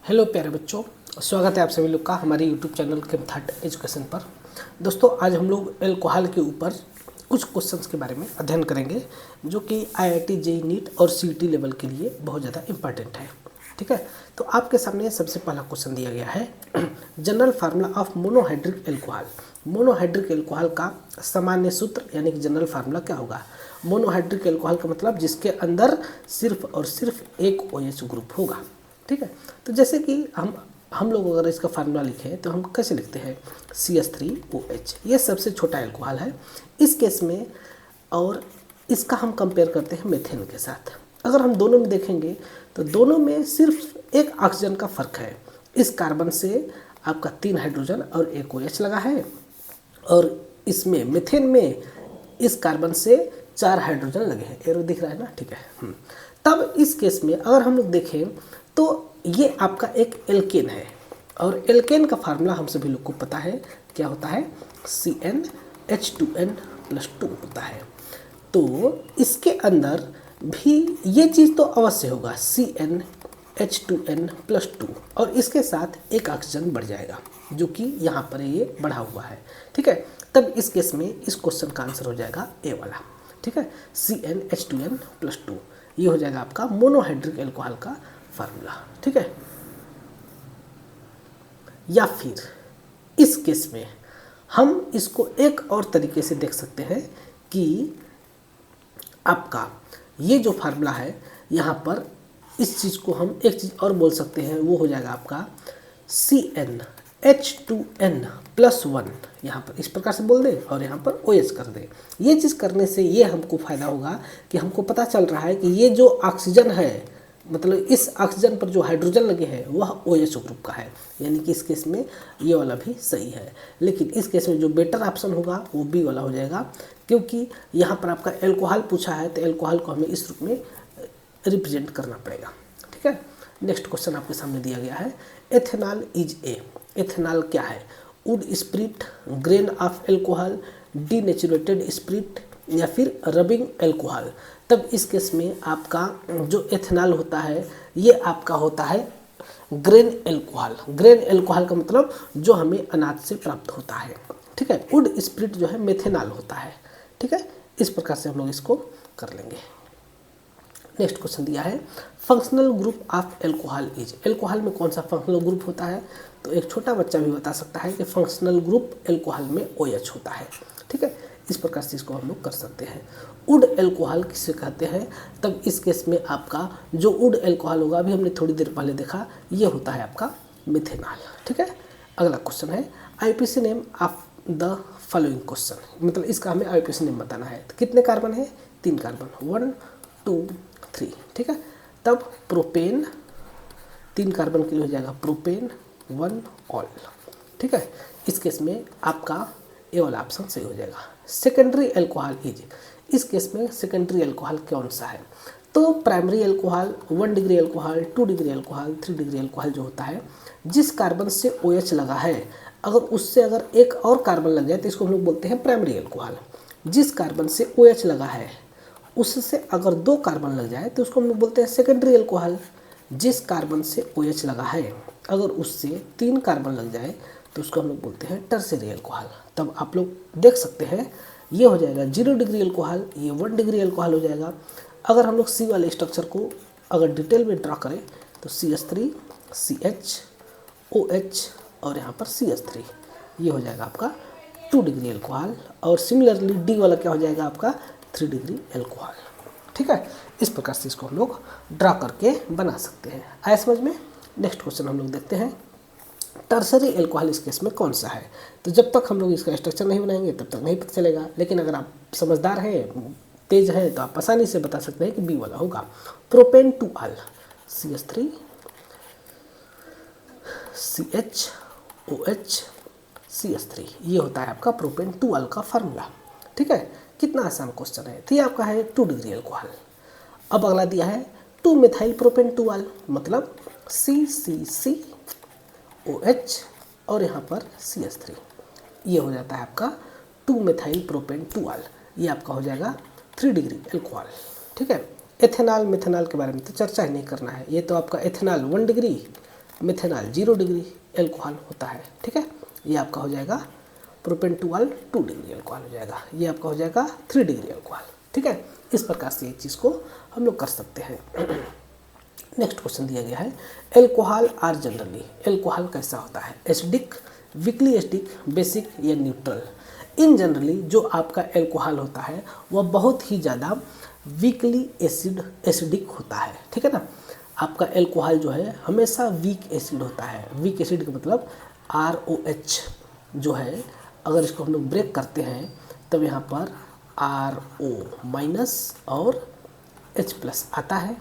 Hello प्यारे बच्चों, स्वागत है आप सभी लोग का हमारे यूट्यूब चैनल के थर्ड एजुकेशन पर। दोस्तों, आज हम लोग एल्कोहल के ऊपर कुछ क्वेश्चंस के बारे में अध्ययन करेंगे जो कि आईआईटी जेईई नीट और सीईटी लेवल के लिए बहुत ज़्यादा इंपॉर्टेंट है। ठीक है, तो आपके सामने सबसे पहला क्वेश्चन दिया गया है, general formula of monohydric alcohol. Monohydric alcohol का सामान्य सूत्र यानी कि जनरल फार्मूला क्या होगा। मोनोहाइड्रिक एल्कोहल का मतलब जिसके अंदर सिर्फ और सिर्फ एक OH ग्रुप होगा। ठीक है, तो जैसे कि हम लोग अगर इसका फार्मूला लिखें तो हम कैसे लिखते हैं, CH3OH। ये सबसे छोटा एल्कोहल है इस केस में, और इसका हम कंपेयर करते हैं मेथेन के साथ। अगर हम दोनों में देखेंगे तो दोनों में सिर्फ एक ऑक्सीजन का फ़र्क है। इस कार्बन से आपका 3 हाइड्रोजन और एक OH लगा है, और इसमें मेथेन में इस कार्बन से 4 हाइड्रोजन लगे हैं। एरो दिख रहा है ना, ठीक है। तब इस केस में अगर हम लोग देखें तो ये आपका एक एल्केन है, और एल्केन का फार्मूला हम सभी लोग को पता है क्या होता है, CnH2n+2 होता है। तो इसके अंदर भी ये चीज़ तो अवश्य होगा, CnH2n+2, और इसके साथ एक ऑक्सीजन बढ़ जाएगा जो कि यहाँ पर ये बढ़ा हुआ है। ठीक है, तब इस केस में इस क्वेश्चन का आंसर हो जाएगा ए वाला। ठीक है, CnH2n+2 ये हो जाएगा आपका मोनोहाइड्रिक एल्कोहल का फार्मूला। ठीक है, या फिर इस केस में हम इसको एक और तरीके से देख सकते हैं कि आपका ये जो फार्मूला है यहाँ पर इस चीज़ को हम एक चीज़ और बोल सकते हैं, वो हो जाएगा आपका CnH2n+1। यहाँ पर इस प्रकार से बोल दें और यहाँ पर OH कर दें। ये चीज़ करने से ये हमको फ़ायदा होगा कि हमको पता चल रहा है कि ये जो ऑक्सीजन है, मतलब इस ऑक्सीजन पर जो हाइड्रोजन लगे हैं वह OH ग्रुप का है, यानी कि इस केस में ये वाला भी सही है। लेकिन इस केस में जो बेटर ऑप्शन होगा वो बी वाला हो जाएगा, क्योंकि यहाँ पर आपका एल्कोहल पूछा है तो एल्कोहल को हमें इस रूप में रिप्रेजेंट करना पड़ेगा। ठीक है, नेक्स्ट क्वेश्चन आपके सामने दिया गया है, एथेनॉल इज ए। एथेनॉल क्या है, wood spirit, grain of alcohol, denatured spirit, या फिर रबिंग एल्कोहल। तब इस केस में आपका जो एथेनॉल होता है ये आपका होता है ग्रेन एल्कोहल। ग्रेन एल्कोहल का मतलब जो हमें अनाज से प्राप्त होता है। ठीक है, वुड स्पिरिट जो है मेथेनॉल होता है। ठीक है, इस प्रकार से हम लोग इसको कर लेंगे। नेक्स्ट क्वेश्चन दिया है, functional group of alcohol is. Alcohol में कौन सा फंक्शनल ग्रुप होता है, तो एक छोटा बच्चा भी बता सकता है कि फंक्शनल ग्रुप एल्कोहल में OH होता है। ठीक है, इस प्रकार से इसको हम लोग कर सकते हैं। वुड एल्कोहल किसे कहते हैं, तब इस केस में आपका जो वुड एल्कोहल होगा, अभी हमने थोड़ी देर पहले देखा, ये होता है आपका मिथेनॉल। ठीक है, अगला क्वेश्चन है, IUPAC name of the following question. मतलब इसका हमें IUPAC नेम बताना है। तो कितने कार्बन है, 3 कार्बन, 1 2 3। ठीक है, तब प्रोपेन 3 कार्बन के लिए हो जाएगा प्रोपेन 1 ऑल। ठीक है, इस केस में आपका ये वाला ऑप्शन सही हो जाएगा। सेकेंडरी एल्कोहल इज, इस केस में सेकेंडरी एल्कोहल कौन सा है, तो primary alcohol, 1 degree alcohol, 2 degree alcohol, 3 degree alcohol जो होता है, जिस कार्बन से OH लगा है अगर उससे अगर एक और कार्बन लग जाए तो इसको हम लोग बोलते हैं प्राइमरी एल्कोहल। जिस कार्बन से OH लगा है उससे अगर 2 कार्बन लग जाए तो उसको हम लोग बोलते हैं सेकेंडरी एल्कोहल। जिस कार्बन से OH लगा है अगर उससे 3 कार्बन लग जाए तो उसको हम लोग बोलते हैं टर्शियरी एल्कोहल। तब आप लोग देख सकते हैं ये हो जाएगा 0 डिग्री एल्कोहल, ये 1 डिग्री एल्कोहल हो जाएगा। अगर हम लोग C वाले स्ट्रक्चर को अगर डिटेल में ड्रा करें तो CH3 CH OH और यहाँ पर CH3 ये हो जाएगा आपका 2 डिग्री एल्कोहल, और सिमिलरली D वाला क्या हो जाएगा आपका 3 डिग्री एल्कोहल। ठीक है, इस प्रकार से इसको हम लोग ड्रा करके बना सकते हैं। आया समझ में। नेक्स्ट क्वेश्चन हम लोग देखते हैं, टर्शरी एल्कोहल इस केस में कौन सा है। तो जब तक हम लोग इसका स्ट्रक्चर नहीं बनाएंगे तब तक नहीं पता चलेगा, लेकिन अगर आप समझदार हैं, तेज हैं, तो आप आसानी से बता सकते हैं कि बी वाला होगा, propane 2 all, CH3 CH OH CH3 ये होता है आपका प्रोपेन 2 ऑल का फार्मूला। ठीक है, कितना आसान क्वेश्चन है। तो ये आपका है 2 डिग्री एल्कोहल। अब अगला दिया है 2 मिथाइल प्रोपेन 2 ऑल, मतलब CCCOH और यहाँ पर CH3 ये हो जाता है आपका 2 मिथाइल प्रोपेन 2 ऑल। ये आपका हो जाएगा 3 डिग्री एल्कोहल। ठीक है, एथेनॉल मिथेनॉल के बारे में तो चर्चा ही नहीं करना है, ये तो आपका ethanol 1 degree methanol 0 degree alcohol होता है। ठीक है, ये आपका हो जाएगा प्रोपेंटुअल 2 डिग्री एल्कोहल हो जाएगा, ये आपका हो जाएगा 3 डिग्री एल्कोहल। ठीक है, इस प्रकार से एक चीज़ को हम लोग कर सकते हैं। नेक्स्ट क्वेश्चन दिया गया है, एल्कोहल आर जनरली, एल्कोहल कैसा होता है, एसिडिक, वीकली एसिडिक, बेसिक या न्यूट्रल। इन जनरली जो आपका एल्कोहल होता है वह बहुत ही ज़्यादा वीकली एसिडिक होता है। ठीक है ना, आपका एल्कोहल जो है हमेशा वीक एसिड होता है। वीक एसिड का मतलब ROH जो है, अगर इसको हम लोग ब्रेक करते हैं तब यहाँ पर RO माइनस और H+ आता है,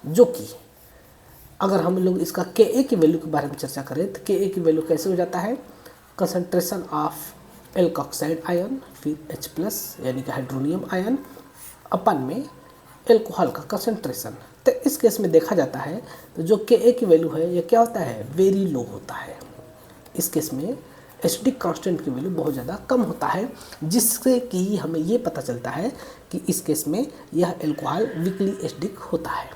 जो कि अगर हम लोग इसका Ka की वैल्यू के बारे में चर्चा करें तो Ka की वैल्यू कैसे हो जाता है, कंसंट्रेशन ऑफ एल्कोक्साइड आयन फिर H+ यानी कि हाइड्रोनियम आयन अपन में एल्कोहल का कंसंट्रेशन। तो इस केस में देखा जाता है तो जो Ka की वैल्यू है ये क्या होता है, वेरी लो होता है। इस केस में एसिडिक कांस्टेंट की वैल्यू बहुत ज़्यादा कम होता है, जिससे कि हमें ये पता चलता है कि इस केस में यह एल्कोहल वीकली एसिडिक होता है।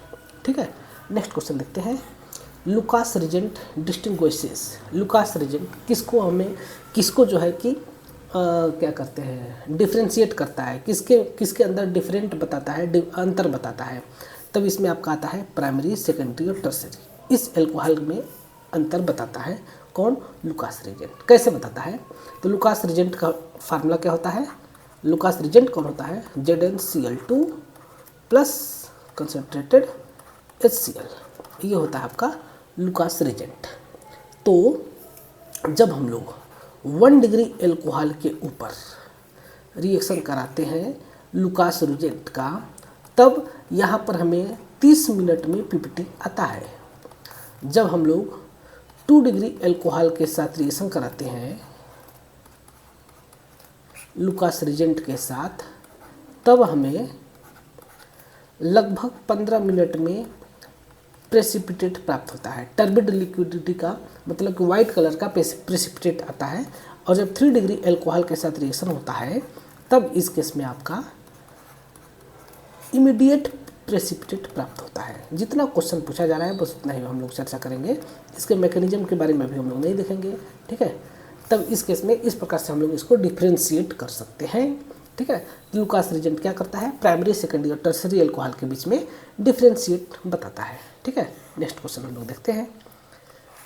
ठीक है, नेक्स्ट क्वेश्चन देखते हैं, Lucas reagent distinguishes, Lucas reagent किसको जो है कि क्या करते हैं, डिफ्रेंशिएट करता है, किसके अंदर डिफरेंट बताता है, अंतर बताता है। तब इसमें आपका आता है प्राइमरी, सेकेंडरी और टर्सरी। इस एल्कोहल में अंतर बताता है कौन, लुकास रीजेंट। कैसे बताता है, तो लुकास रीजेंट का फार्मूला क्या होता है, लुकास रीजेंट कौन होता है, ZnCl2 प्लस कंसनट्रेटेड HCl, ये होता है आपका लुकास रीजेंट। तो जब हम लोग 1 डिग्री एल्कोहल के ऊपर रिएक्शन कराते हैं लुकास रीजेंट का, तब यहाँ पर हमें 30 मिनट में PPT आता है। जब हम लोग 2 डिग्री एल्कोहल के साथ रिएक्शन कराते हैं लुकास रीजेंट के साथ, तब हमें लगभग 15 मिनट में प्रेसिपिटेट प्राप्त होता है। टर्बिड लिक्विडिटी का मतलब कि वाइट कलर का प्रेसिपिटेट आता है। और जब 3 डिग्री एल्कोहल के साथ रिएक्शन होता है तब इस केस में आपका इमीडिएट प्रेसिपिटेट प्राप्त होता है। जितना क्वेश्चन पूछा जा रहा है बस उतना ही हम लोग चर्चा करेंगे, इसके मैकेनिज्म के बारे में भी हम लोग नहीं देखेंगे। ठीक है, तब इस केस में इस प्रकार से हम लोग इसको डिफ्रेंशिएट कर सकते हैं। ठीक है, लुकास रीजेंट क्या करता है, प्राइमरी, सेकेंडरी और टर्सरी एल्कोहल के बीच में डिफ्रेंशिएट बताता है। ठीक है, नेक्स्ट क्वेश्चन हम लोग देखते हैं।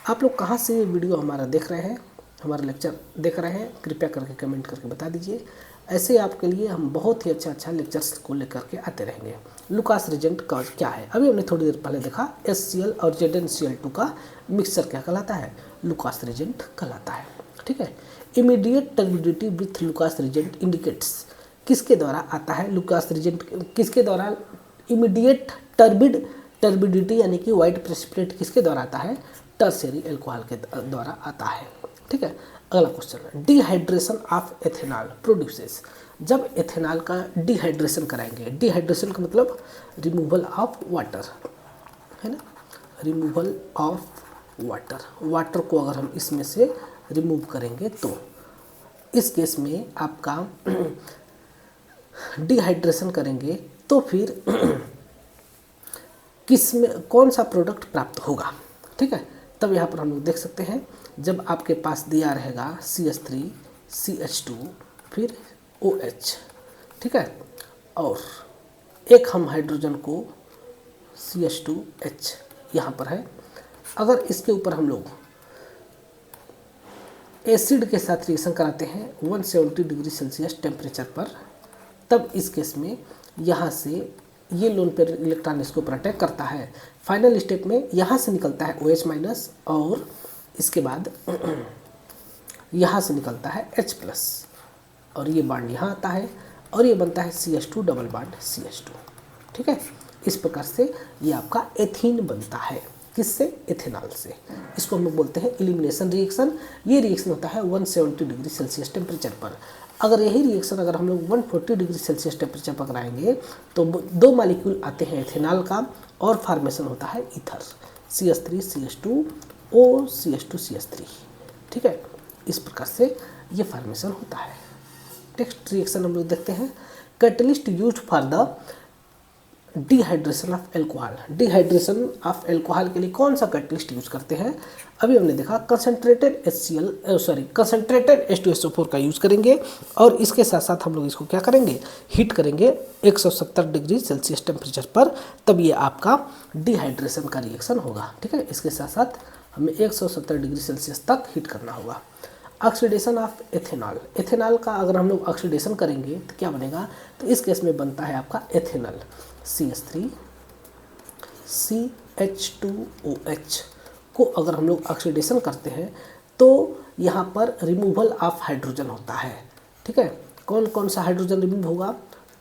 आप लोग कहाँ से ये वीडियो हमारा देख रहे हैं, हमारा लेक्चर देख रहे हैं, कृपया करके कमेंट करके बता दीजिए। ऐसे आपके लिए हम बहुत ही अच्छा लेक्चर्स को लेकर के आते रहेंगे। लुकास रीजेंट का क्या है, अभी हमने थोड़ी देर पहले देखा, HCl और ZnCl2 का मिक्सचर क्या कहलाता है, लुकास रीजेंट कहलाता है। ठीक है, immediate turbidity with Lucas reagent indicates, किसके द्वारा आता है लुकास रीजेंट, किसके द्वारा इमीडिएट टर्बिडिटी यानी कि वाइट प्रेसिपिटेट किसके द्वारा आता है, टर्सरी एल्कोहल के द्वारा आता है। ठीक है, अगला question, dehydration of ethanol produces, जब एथेनॉल का डिहाइड्रेशन कराएंगे, डिहाइड्रेशन का मतलब रिमूवल ऑफ वाटर है ना, रिमूवल ऑफ वाटर को अगर हम इसमें से रिमूव करेंगे तो इस केस में आपका डिहाइड्रेशन करेंगे तो फिर किस में कौन सा प्रोडक्ट प्राप्त होगा। ठीक है, तब यहाँ पर हम लोग देख सकते हैं, जब आपके पास दिया रहेगा CH3 CH2 फिर OH, ठीक है, और एक हम हाइड्रोजन को CH2H यहाँ पर है, अगर इसके ऊपर हम लोग एसिड के साथ रिएक्शन कराते हैं 170 डिग्री सेल्सियस टेम्परेचर पर, तब इस केस में यहाँ से ये लोन पेयर इलेक्ट्रॉन इसके ऊपर अटैक करता है। फाइनल स्टेप में यहाँ से निकलता है OH माइनस और इसके बाद यहाँ से निकलता है H+ और ये बांड यहाँ आता है और ये बनता है CH2 डबल बांड CH2। ठीक है, इस प्रकार से ये आपका एथीन बनता है, किससे, एथेनॉल से। इसको हम लोग बोलते हैं एलिमिनेशन रिएक्शन। ये रिएक्शन होता है 170 डिग्री सेल्सियस टेम्परेचर पर। अगर यही रिएक्शन अगर हम लोग 140 डिग्री सेल्सियस टेम्परेचर पर कराएंगे तो 2 मॉलिक्यूल आते हैं एथेनॉल का और फॉर्मेशन होता है ether, CH3 CH2 O CH2 CH3। ठीक है, इस प्रकार से ये फॉर्मेशन होता है। नेक्स्ट रिएक्शन हम लोग देखते हैं, catalyst used for the dehydration of alcohol. Dehydration of alcohol के लिए कौन सा कैटलिस्ट यूज़ करते हैं? अभी हमने देखा कंसनट्रेटेड कंसनट्रेटेड H2SO4 का यूज़ करेंगे और इसके साथ साथ हम लोग इसको क्या करेंगे, हीट करेंगे 170 डिग्री सेल्सियस टेम्परेचर पर, तब ये आपका डिहाइड्रेशन का रिएक्शन होगा। ठीक है, इसके साथ साथ हमें 170 डिग्री सेल्सियस तक हीट करना होगा। Oxidation of ethanol. एथेनॉल का अगर हम लोग ऑक्सीडेशन करेंगे तो क्या बनेगा, तो इस केस में बनता है आपका एथेनॉल CH3 CH2OH को अगर हम लोग ऑक्सीडेशन करते हैं तो यहाँ पर रिमूवल ऑफ हाइड्रोजन होता है। ठीक है, कौन कौन सा हाइड्रोजन रिमूव होगा,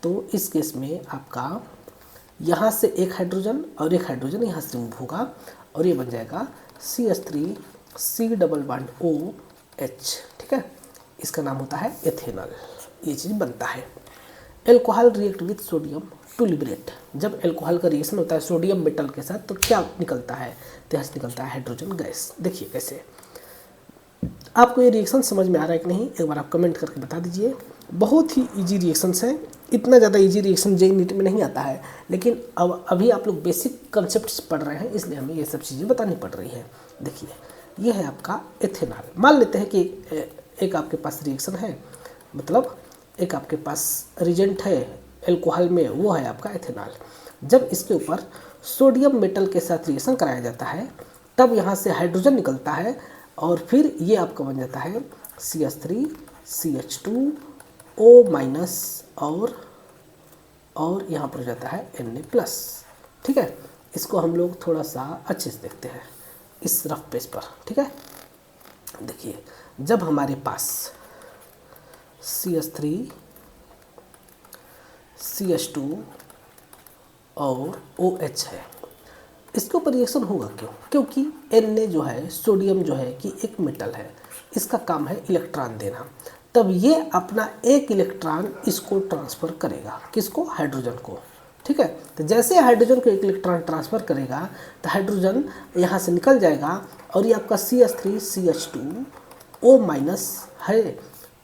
तो इस केस में आपका यहाँ से एक हाइड्रोजन और एक हाइड्रोजन यहाँ से रिमूव होगा और ये बन जाएगा CH3 C+OH। ठीक है, इसका नाम होता है एथेनॉल, ये चीज़ बनता है। Alcohol react with sodium to liberate. जब एल्कोहल का रिएक्शन होता है सोडियम मेटल के साथ तो क्या निकलता है, तो यहाँ से निकलता है हाइड्रोजन गैस। देखिए कैसे, आपको ये रिएक्शन समझ में आ रहा है कि नहीं, एक बार आप कमेंट करके बता दीजिए। बहुत ही इजी रिएक्शंस हैं, इतना ज़्यादा इजी रिएक्शन JEE नीट में नहीं आता है, लेकिन अब अभी आप लोग बेसिक कंसेप्ट्स पढ़ रहे हैं इसलिए हमें ये सब चीज़ें बतानी पड़ रही है। देखिए ये है आपका एथेनॉल। मान लेते हैं कि एक आपके पास रिएक्शन है, मतलब एक आपके पास रिजेंट है एल्कोहल में, वो है आपका एथेनॉल। जब इसके ऊपर सोडियम मेटल के साथ रिएक्शन कराया जाता है तब यहाँ से हाइड्रोजन निकलता है और फिर ये आपका बन जाता है CH3 CH2O- और यहाँ पर हो जाता है Na+। ठीक है, इसको हम लोग थोड़ा सा अच्छे से देखते हैं इस रफ पेज पर। ठीक है, देखिए जब हमारे पास CH3 CH2 और OH है, इसके ऊपर रिएक्शन होगा क्यों, क्योंकि Na जो है, सोडियम जो है कि एक मेटल है, इसका काम है इलेक्ट्रॉन देना, तब ये अपना एक इलेक्ट्रॉन इसको ट्रांसफ़र करेगा, किसको, हाइड्रोजन को। ठीक है, तो जैसे हाइड्रोजन को एक इलेक्ट्रॉन ट्रांसफ़र करेगा तो हाइड्रोजन यहाँ से निकल जाएगा और ये आपका CH3 CH2O- है।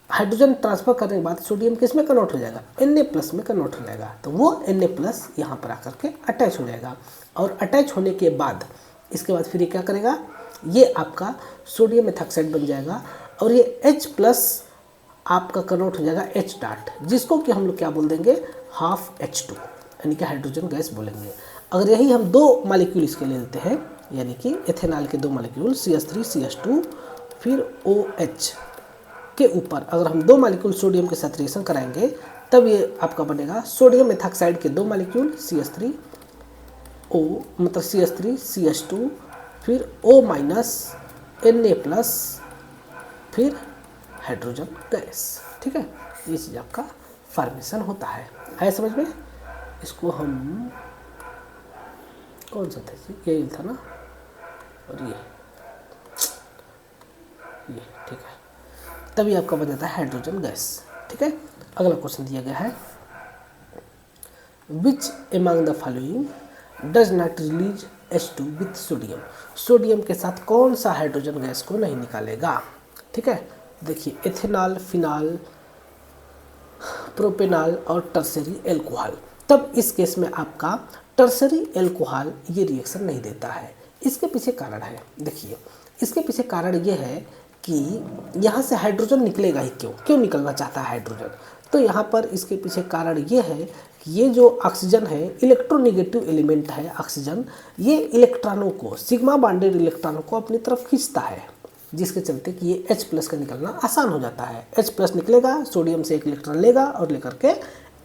हाइड्रोजन ट्रांसफ़र करने के बाद सोडियम किस में कन्वर्ट हो जाएगा, Na+ में कन्वर्ट हो जाएगा, तो वो Na+ यहाँ पर आकर के अटैच हो जाएगा और अटैच होने के बाद इसके बाद फिर ये क्या करेगा, ये आपका सोडियम मेथॉक्साइड बन जाएगा और ये H+ आपका कन्वर्ट हो जाएगा H⁻, जिसको कि हम लोग क्या बोल देंगे, हाफ H2, यानी कि हाइड्रोजन गैस बोलेंगे। अगर यही हम दो मॉलिक्यूल इसके ले लेते हैं, यानी कि एथेनॉल के दो मॉलिक्यूल CH3 CH2 फिर OH के ऊपर अगर हम दो मॉलिक्यूल सोडियम के साथ रिएक्शन कराएंगे तब ये आपका बनेगा सोडियम मेथॉक्साइड के दो मॉलिक्यूल CH3O मतलब CH3 CH2 फिर O- Na+ फिर हाइड्रोजन गैस। ठीक है, ये चीज़ आपका फॉर्मेशन होता है समझ में। इसको हम कौन सा था, यही था ना, और ये ठीक है, तभी आपका बन जाता है हाइड्रोजन गैस। ठीक है, अगला क्वेश्चन दिया गया है, which among the following does not release H2 with sodium. Sodium के साथ कौन सा हाइड्रोजन गैस को नहीं निकालेगा। ठीक है, देखिए एथेनॉल, फिनॉल, प्रोपेनॉल और टर्सरी एल्कोहल। तब इस केस में आपका टर्सरी एल्कोहल ये रिएक्शन नहीं देता है। इसके पीछे कारण है, देखिए इसके पीछे कारण ये है कि यहाँ से हाइड्रोजन निकलेगा ही क्यों निकलना चाहता है हाइड्रोजन, तो यहाँ पर इसके पीछे कारण ये है कि ये जो ऑक्सीजन है इलेक्ट्रोनेगेटिव एलिमेंट है ऑक्सीजन, ये इलेक्ट्रॉनों को, सिग्मा बॉन्डेड इलेक्ट्रॉनों को अपनी तरफ खींचता है, जिसके चलते कि ये H+ का निकलना आसान हो जाता है। H+ निकलेगा, सोडियम से एक इलेक्ट्रॉन लेगा और लेकर के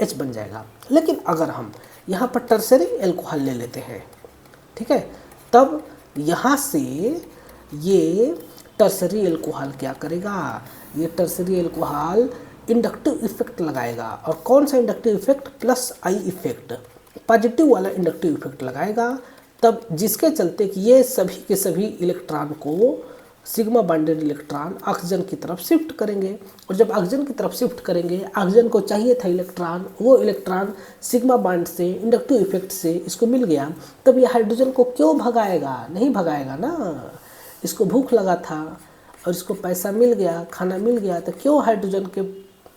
H बन जाएगा। लेकिन अगर हम यहाँ पर टर्सरी एल्कोहल ले लेते हैं, ठीक है, तब यहाँ से ये टर्सरी एल्कोहल क्या करेगा, ये टर्सरी एल्कोहल इंडक्टिव इफेक्ट लगाएगा। और कौन सा inductive effect, +I effect, positive वाला इंडक्टिव इफेक्ट लगाएगा, तब जिसके चलते कि ये सभी के सभी इलेक्ट्रॉन को, सिग्मा बॉन्डेड इलेक्ट्रॉन ऑक्सीजन की तरफ शिफ्ट करेंगे। और जब ऑक्सीजन की तरफ शिफ्ट करेंगे, ऑक्सीजन को चाहिए था इलेक्ट्रॉन, वो इलेक्ट्रॉन सिग्मा बॉन्ड से, इंडक्टिव इफेक्ट से इसको मिल गया, तब ये हाइड्रोजन को क्यों भगाएगा, नहीं भगाएगा ना। इसको भूख लगा था और इसको पैसा मिल गया, खाना मिल गया, तो क्यों हाइड्रोजन के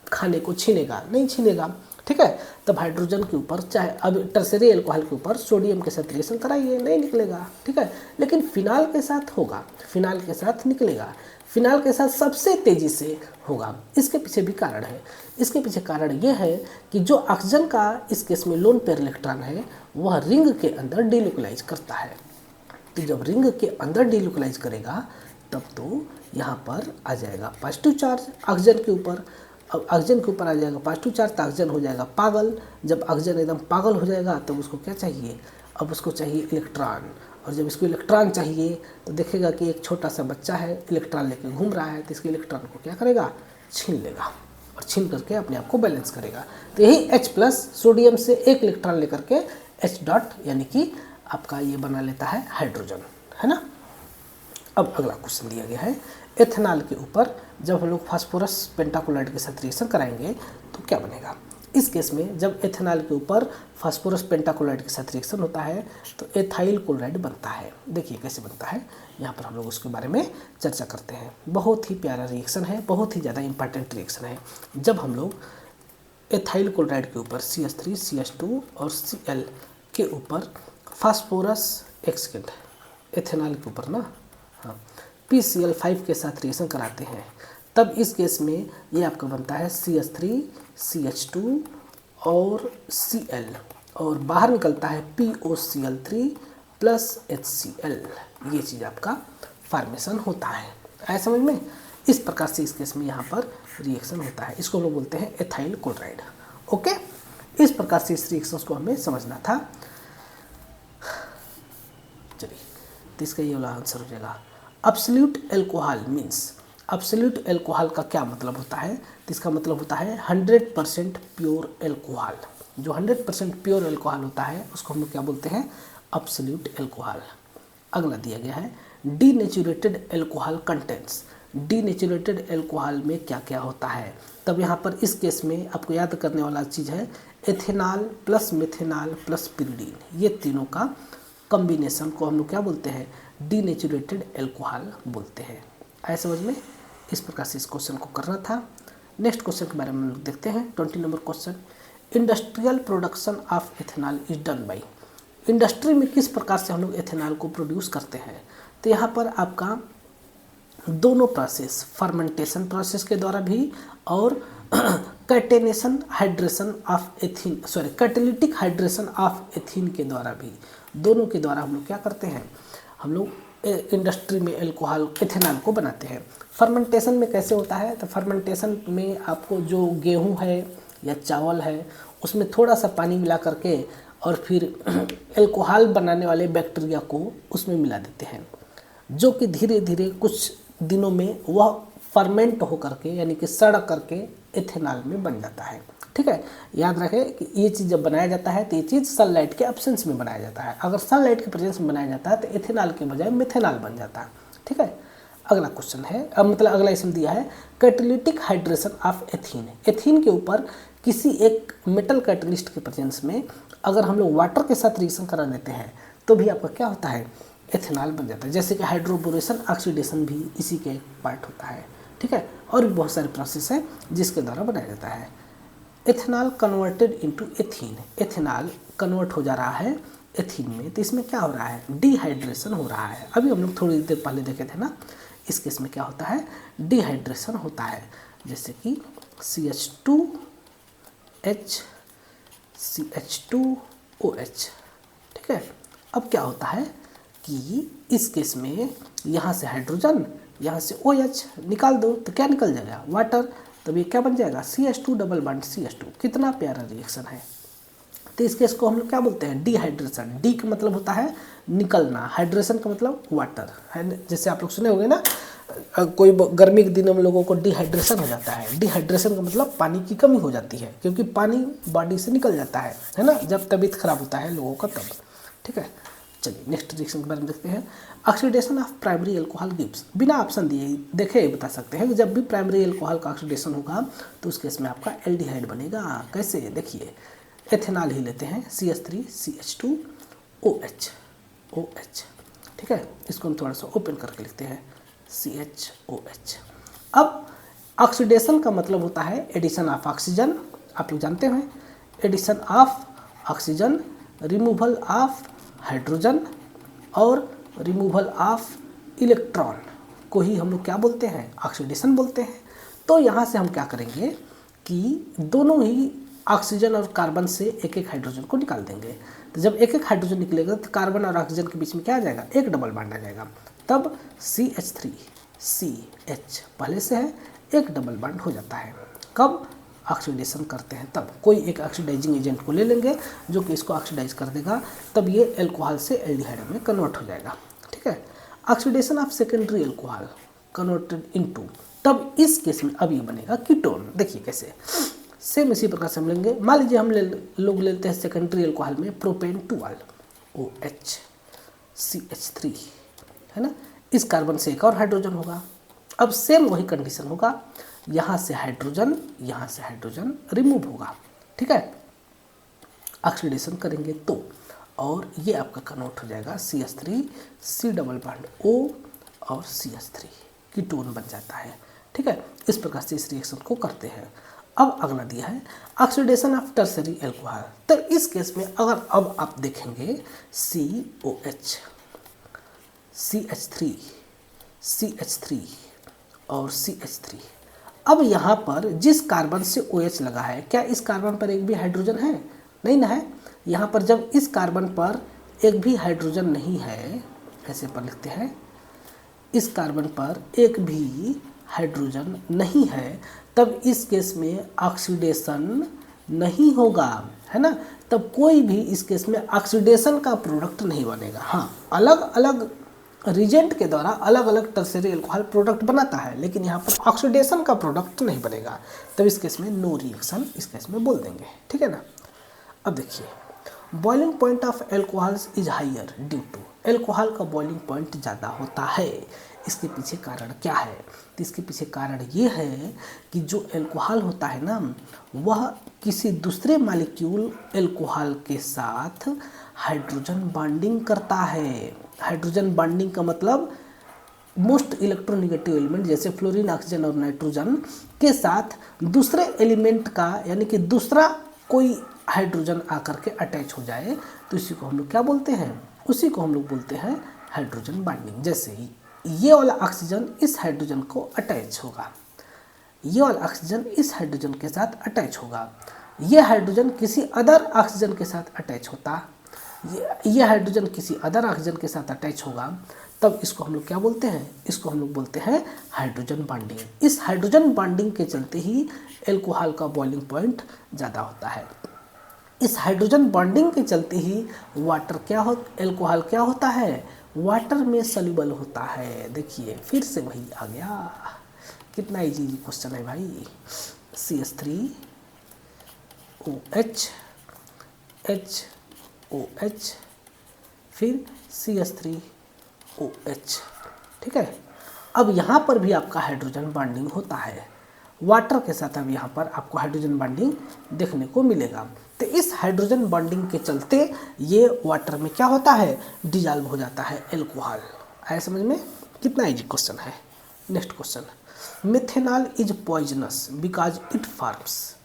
खाने को छीनेगा, नहीं छीनेगा। ठीक है। तब हाइड्रोजन के ऊपर चाहे अब टर्सरी एल्कोहल के ऊपर सोडियम के साथ रिएक्शन कराइए, नहीं निकलेगा, ठीक है। लेकिन फिनाल के साथ होगा, फिनाल के साथ निकलेगा, फिनाल के साथ सबसे तेज़ी से होगा। इसके पीछे भी कारण है। इसके पीछे कारण ये है कि जो ऑक्सीजन का इस केस में लोन पेयर इलेक्ट्रॉन है वह रिंग के अंदर डिलोकलाइज करता है। तो जब रिंग के अंदर डिलोकलाइज करेगा तब तो यहाँ पर आ जाएगा पॉजिटिव चार्ज ऑक्सीजन के ऊपर। अब ऑक्सीजन के ऊपर आ जाएगा पॉजिटिव चार्ज तो ऑक्सीजन हो जाएगा पागल। जब ऑक्सीजन एकदम पागल हो जाएगा तब उसको क्या चाहिए, अब उसको चाहिए इलेक्ट्रॉन। और जब इसको इलेक्ट्रॉन चाहिए तो देखेगा कि एक छोटा सा बच्चा है इलेक्ट्रॉन लेके घूम रहा है, तो इसके इलेक्ट्रॉन को क्या करेगा, छीन लेगा और छीन करके अपने आप को बैलेंस करेगा। तो यही H+ सोडियम से एक इलेक्ट्रॉन लेकर के H. यानी कि आपका ये बना लेता है हाइड्रोजन, है ना। अब अगला क्वेश्चन दिया गया है एथेनॉल के ऊपर जब हम लोग फास्फोरस पेंटाक्लोराइड के साथ रिएक्शन कराएंगे तो क्या बनेगा। इस केस में जब एथेनॉल के ऊपर फास्फोरस पेंटाक्लोराइड के साथ रिएक्शन होता है तो एथाइल क्लोराइड बनता है। देखिए कैसे बनता है, यहाँ पर हम लोग उसके बारे में चर्चा करते हैं। बहुत ही प्यारा रिएक्शन है, बहुत ही ज़्यादा इंपॉर्टेंट रिएक्शन है। जब हम लोग एथाइल क्लोराइड के ऊपर CH3 CH2 और Cl के ऊपर फास्फोरस एक सेकेंड एथेनॉल के ऊपर ना, हाँ, PCl5 के साथ रिएक्शन कराते हैं तब इस केस में ये आपका बनता है CH3 CH2 और Cl और बाहर निकलता है POCl3 प्लस HCl। ये चीज़ आपका फॉर्मेशन होता है, आया समझ में। इस प्रकार से इस केस में यहाँ पर रिएक्शन होता है, इसको हम लोग बोलते हैं एथाइल क्लोराइड। ओके, इस प्रकार से इस रिएक्शन को हमें समझना था। चलिए, तो इसका ये वाला आंसर हो जाएगा absolute alcohol means. Absolute alcohol का क्या मतलब होता है, तो इसका मतलब होता है 100% प्योर अल्कोहल। जो 100% प्योर अल्कोहल होता है उसको हम लोग क्या बोलते हैं, एब्सोल्यूट अल्कोहल। अगला दिया गया है डीनेचुरेटेड अल्कोहल कंटेंट्स। डीनेचुरेटेड अल्कोहल में क्या क्या होता है, तब यहाँ पर इस केस में आपको याद करने वाला चीज़ है ethanol plus methanol plus pyridine. ये तीनों का कॉम्बिनेशन को हम लोग क्या बोलते हैं, डीनेचुरेटेड अल्कोहल बोलते हैं। आए समझ में। इस प्रकार से इस क्वेश्चन को करना था। नेक्स्ट क्वेश्चन के बारे में हम लोग देखते हैं 20 number question. Industrial production of ethanol is done by. Industry में किस प्रकार से हम लोग एथेनॉल को प्रोड्यूस करते हैं, तो यहाँ पर आपका दोनों प्रोसेस, फर्मेंटेशन प्रोसेस के द्वारा भी और catenation hydration of ethene, sorry catalytic hydration of ethene के द्वारा भी, दोनों के द्वारा हम लोग क्या करते हैं, हम लोग इंडस्ट्री में अल्कोहल एथेनॉल को बनाते हैं। फर्मेंटेशन में कैसे होता है, तो फर्मेंटेशन में आपको जो गेहूं है या चावल है उसमें थोड़ा सा पानी मिला करके और फिर अल्कोहल बनाने वाले बैक्टीरिया को उसमें मिला देते हैं, जो कि धीरे धीरे कुछ दिनों में वह फर्मेंट हो करके यानी कि सड़ करके एथेनॉल में बन जाता है। ठीक है, याद रखें कि ये चीज़ जब बनाया जाता है तो ये चीज़ सनलाइट के एब्सेंस में बनाया जाता है। अगर सनलाइट के प्रेजेंस में बनाया जाता है तो एथेनॉल के बजाय मिथेनॉल बन जाता है। ठीक है, अगला क्वेश्चन है, अब मतलब अगला इसमें दिया है catalytic hydration of ethene. Ethene के ऊपर किसी एक मेटल कैटलिस्ट के प्रेजेंस में अगर हम लोग वाटर के साथ रिएक्शन करा देते हैं तो भी आपका क्या होता है, एथेनॉल बन जाता है। जैसे कि हाइड्रोबोरेशन ऑक्सीडेशन भी इसी का एक पार्ट होता है। ठीक है, और भी बहुत सारे प्रोसेस है जिसके द्वारा बनाया जाता है। Ethanol converted into ethene, ethanol convert हो जा रहा है एथीन में, तो इसमें क्या हो रहा है, डिहाइड्रेशन हो रहा है। अभी हम लोग थोड़ी देर पहले देखे थे ना, इस केस में क्या होता है, डिहाइड्रेशन होता है। जैसे कि CH2H CH2OH। ठीक है, अब क्या होता है कि इस केस में यहाँ से हाइड्रोजन, यहाँ से OH निकाल दो तो क्या निकल जाएगा, वाटर। तब ये क्या बन जाएगा, CH2 डबल बॉन्ड CH2। कितना प्यारा रिएक्शन है। तो इस केस को हम लोग क्या बोलते हैं, डिहाइड्रेशन। डी का मतलब होता है निकलना, हाइड्रेशन का मतलब वाटर है। जैसे आप लोग सुने होंगे ना, कोई गर्मी के दिनों में लोगों को डिहाइड्रेशन हो जाता है। डिहाइड्रेशन का मतलब पानी की कमी हो जाती है, क्योंकि पानी बॉडी से निकल जाता है ना, जब तबीयत खराब होता है लोगों का तब। ठीक है, चलिए नेक्स्ट रिएक्शन के बारे में देखते हैं। Oxidation of primary alcohol gives, बिना ऑप्शन दिए देखे बता सकते हैं कि जब भी प्राइमरी अल्कोहल का ऑक्सीडेशन होगा तो उस केस में आपका एल्डिहाइड बनेगा। कैसे, देखिए एथेनॉल ही लेते हैं, CH3 CH2OH OH। ठीक है, इसको हम थोड़ा सा ओपन करके लिखते हैं, CHOH। अब ऑक्सीडेशन का मतलब होता है एडिशन ऑफ ऑक्सीजन। आप लोग जानते हैं addition of oxygen, removal of hydrogen और रिमूवल ऑफ इलेक्ट्रॉन को ही हम लोग क्या बोलते हैं, ऑक्सीडेशन बोलते हैं। तो यहाँ से हम क्या करेंगे कि दोनों ही ऑक्सीजन और कार्बन से एक एक हाइड्रोजन को निकाल देंगे। तो जब एक एक हाइड्रोजन निकलेगा तो कार्बन और ऑक्सीजन के बीच में क्या आ जाएगा, एक डबल बॉन्ड आ जाएगा। तब CH3CH पहले से है, एक डबल बॉन्ड हो जाता है। कब ऑक्सीडेशन करते हैं तब कोई एक ऑक्सीडाइजिंग एजेंट को ले लेंगे जो कि इसको ऑक्सीडाइज कर देगा, तब ये एल्कोहल से एल्डिहाइड में कन्वर्ट हो जाएगा। ठीक है, oxidation of secondary alcohol converted into, तब इस केस में अब ये बनेगा कीटोन। देखिए कैसे, सेम इसी प्रकार से हम लेंगे। मान लीजिए हम लोग लेते हैं सेकेंडरी एल्कोहल में प्रोपेन 2 OH CH3, है ना। इस कार्बन से एक और हाइड्रोजन होगा। अब सेम वही कंडीशन होगा, यहाँ से हाइड्रोजन रिमूव होगा। ठीक है, ऑक्सीडेशन करेंगे तो, और ये आपका कन्वर्ट हो जाएगा CH3 C double bond O और CH3 कीटोन बन जाता है। ठीक है, इस प्रकार से इस रिएक्शन को करते हैं। अब अगला दिया है ऑक्सीडेशन ऑफ टर्सरी एल्कोहल। तो इस केस में अगर अब आप देखेंगे COH CH3 और CH3, अब यहाँ पर जिस कार्बन से OH लगा है, क्या इस कार्बन पर एक भी हाइड्रोजन है, नहीं ना है। यहाँ पर जब इस कार्बन पर एक भी हाइड्रोजन नहीं है, ऐसे पर लिखते हैं, इस कार्बन पर एक भी हाइड्रोजन नहीं है, तब इस केस में ऑक्सीडेशन नहीं होगा, है ना। तब कोई भी इस केस में ऑक्सीडेशन का प्रोडक्ट नहीं बनेगा। हाँ, अलग अलग रिजेंट के द्वारा अलग अलग टर्सरी एल्कोहल प्रोडक्ट बनाता है, लेकिन यहाँ पर ऑक्सीडेशन का प्रोडक्ट नहीं बनेगा। तब इस केस में नो रिएक्शन इस केस में बोल देंगे। ठीक है ना। अब देखिए, boiling point of alcohols is higher due to, alcohol का बॉइलिंग पॉइंट ज़्यादा होता है। इसके पीछे कारण क्या है, तो इसके पीछे कारण ये है कि जो एल्कोहल होता है ना, वह किसी दूसरे मॉलिक्यूल एल्कोहल के साथ हाइड्रोजन बॉन्डिंग करता है। हाइड्रोजन बॉन्डिंग का मतलब मोस्ट इलेक्ट्रोनेगेटिव एलिमेंट जैसे फ्लोरीन, ऑक्सीजन और नाइट्रोजन के साथ दूसरे एलिमेंट का, यानी कि दूसरा कोई हाइड्रोजन आकर के अटैच हो जाए, तो इसी को हम लोग क्या बोलते हैं, उसी को हम लोग बोलते हैं हाइड्रोजन बॉन्डिंग। जैसे ही ये वाला ऑक्सीजन इस हाइड्रोजन को अटैच होगा, ये वाला ऑक्सीजन इस हाइड्रोजन के साथ अटैच होगा, ये हाइड्रोजन किसी अदर ऑक्सीजन के साथ अटैच होता, ये हाइड्रोजन किसी अदर ऑक्सीजन के साथ अटैच होगा, तब इसको हम लोग क्या बोलते हैं, इसको हम लोग बोलते हैं हाइड्रोजन बॉन्डिंग। इस हाइड्रोजन बॉन्डिंग के चलते ही एल्कोहल का बॉइलिंग पॉइंट ज़्यादा होता है। इस हाइड्रोजन बॉन्डिंग के चलते ही एल्कोहल क्या होता है, वाटर में सॉल्युबल होता है। देखिए फिर से वही आ गया, कितना इजी क्वेश्चन है भाई। CH3OH HOH फिर CH3OH। ठीक है, अब यहाँ पर भी आपका हाइड्रोजन बॉन्डिंग होता है वाटर के साथ। अब यहाँ पर आपको हाइड्रोजन बॉन्डिंग देखने को मिलेगा। तो इस हाइड्रोजन बॉन्डिंग के चलते ये वाटर में क्या होता है, डिजॉल्व हो जाता है एल्कोहल। आया समझ में, कितना इजी क्वेश्चन है। Next question, methanol is poisonous because it forms.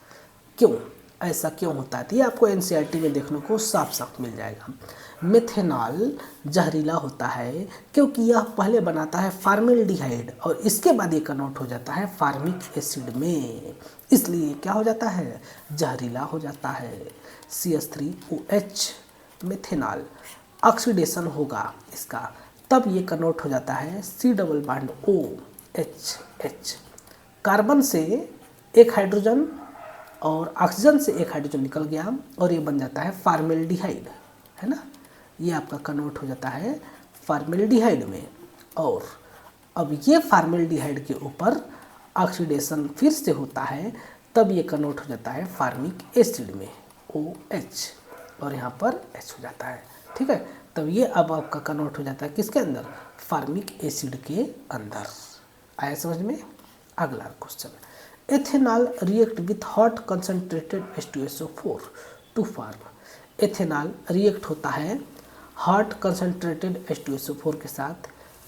क्यों, ऐसा क्यों होता है, तो ये आपको एनसीईआरटी में देखने को साफ साफ मिल जाएगा। मिथेनॉल जहरीला होता है क्योंकि यह पहले बनाता है फॉर्मेल्डिहाइड और इसके बाद ये कन्वर्ट हो जाता है फार्मिक एसिड में, इसलिए क्या हो जाता है, जहरीला हो जाता है। CH3OH मिथेनॉल, ऑक्सीडेशन होगा इसका, तब ये कन्वर्ट हो जाता है C double bond OH। Carbon से एक हाइड्रोजन और ऑक्सीजन से एक हाइड्रोजन निकल गया और ये बन जाता है फॉर्मेल्डिहाइड, है ना। ये आपका कन्वर्ट हो जाता है फॉर्मेल्डिहाइड में, और अब ये फॉर्मेल्डिहाइड के ऊपर ऑक्सीडेशन फिर से होता है, तब ये कन्वर्ट हो जाता है फार्मिक एसिड में OH, और यहाँ पर H हो जाता है। ठीक है, तब ये अब आपका कन्वर्ट हो जाता है किसके अंदर, फार्मिक एसिड के अंदर। आया समझ में। अगला question, ethanol react with hot concentrated H2SO4 to form. Ethanol react होता है हॉट कंसनट्रेटेड H2SO4 के साथ,